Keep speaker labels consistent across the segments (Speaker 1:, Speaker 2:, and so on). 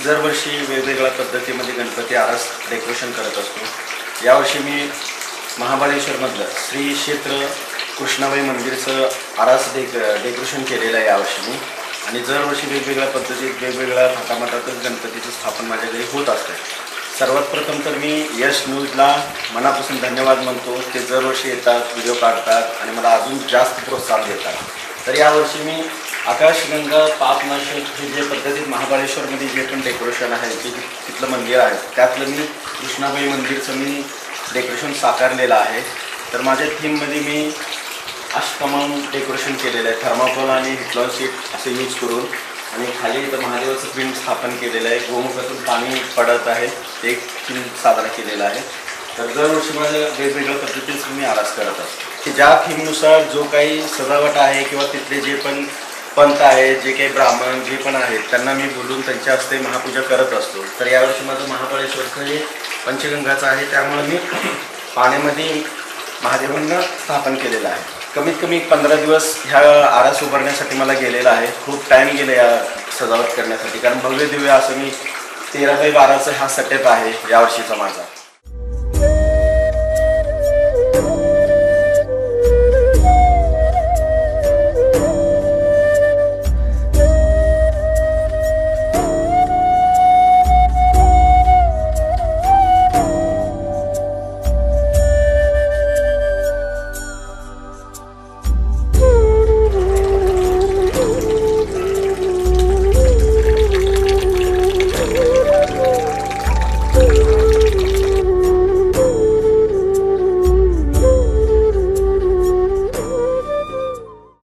Speaker 1: दरवर्षी वेगवेगळ्या पद्धतीमध्ये गणपती आरास डेकोरेशन करत असतो। यावर्षी मी महाबळेश्वरमधलं श्री क्षेत्र कृष्णाबाई मंदिरचं आरास डेकोरेशन केलेलं आहे यावर्षी मी। आणि दरवर्षी वेगवेगळ्या पद्धतीत वेगवेगळ्या थाटामाटातच गणपतीचं स्थापन माझ्या घरी होत असते। सर्वात प्रथम तर मी यश न्यूजला मनापासून धन्यवाद म्हणतो, ते दरवर्षी येतात, व्हिडिओ काढतात आणि मला अजून जास्त प्रोत्साहन देतात। तर यावर्षी मी आकाशगंगा पापनाशक हे जे पद्धतीत महाबळेश्वरमध्ये जे पण डेकोरेशन आहे, जे तिथलं मंदिर आहे, त्यातलं मी कृष्णाबाई मंदिरचं मी डेकोरेशन साकारलेलं आहे। तर माझ्या थीममध्ये मी अष्टकमान डेकोरेशन केलेलं आहे, थर्माकोल आणि हिटलॉन शीट असे यूज करून। आणि खाली इथं महादेवाचं पिंड स्थापन केलेलं आहे, गोमुखातून पाणी पडत आहे, ते एक थीम साजरा केलेला आहे। तर दरवर्षी माझ्या वेगवेगळ्या पद्धतीने मी आरास करत असतो की ज्या थीमनुसार जो काही सजावट आहे किंवा तिथले जे पण पंत आहे, जे काही ब्राह्मण जे पण आहेत, त्यांना मी बोलून त्यांच्या हस्ते महापूजा करत असतो। तर यावर्षी माझं महाबळेश्वरचं हे पंचगंगाचं आहे, त्यामुळे मी पाण्यामध्ये महादेवांना स्थापन केलेलं आहे। कमीत कमी 15 दिवस ह्या आरास उभारण्यासाठी मला गेलेला आहे, खूप टाईम गेला या सजावट करण्यासाठी, कारण भव्य दिव्य असं मी 13x12चा हा सेटअप आहे यावर्षीचा माझा।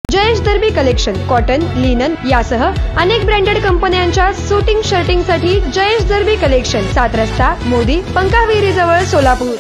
Speaker 2: जयेश दर्बी कलेक्शन कॉटन, लिनन यासह अनेक ब्रँडेड कंपन्यांच्या सुटिंग शर्टिंगसाठी जयेश दर्बी कलेक्शन, 7 रस्ता मोदी पंकाविहिरी जवळ सोलापूर।